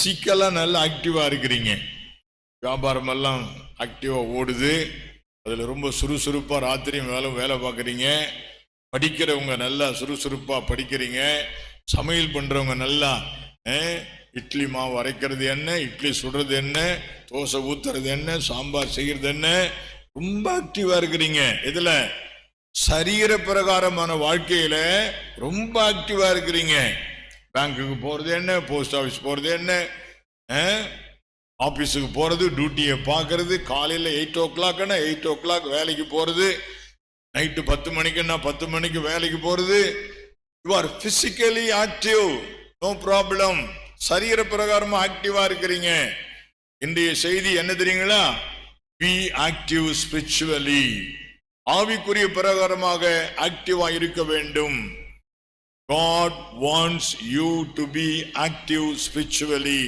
பிசிக்கலா நல்லா ஆக்டிவா இருக்கிறீங்க, வியாபாரம் எல்லாம் ஆக்டிவா ஓடுது, அதுல ரொம்ப சுறுசுறுப்பா ராத்திரியும் வேலை பார்க்குறீங்க, படிக்கிறவங்க நல்லா சுறுசுறுப்பா படிக்கிறீங்க, சமையல் பண்றவங்க நல்லா இட்லி மாவு அரைக்கிறது என்ன, இட்லி சுடுறது என்ன, தோசை ஊத்துறது என்ன, சாம்பார் செய்யறது என்ன, ரொம்ப ஆக்டிவா இருக்கிறீங்க. இதுல சரீர பிரகாரமான வாழ்க்கையில ரொம்ப ஆக்டிவா இருக்கிறீங்க. பேங்குக்கு போறது என்ன, போஸ்ட் ஆபீஸ் போறது என்ன, ஆபீஸுக்கு போறது, டியூட்டியை பார்க்கறது, காலையில 8 o'clock 8 o'clock வேலைக்கு போறது, நைட்டு 10 மணிக்குன்னா 10 மணிக்கு வேலைக்கு போறது. You are physically active, no problem. சரீர பிரகாரமா ஆக்டிவா இருக்கிறீங்க. இன்றைய செய்தி என்ன தெரியுங்களா? Be active spiritually. ஆவிக்குரிய பிரகாரமாக ஆக்டிவா இருக்க வேண்டும். God wants you to be active spiritually.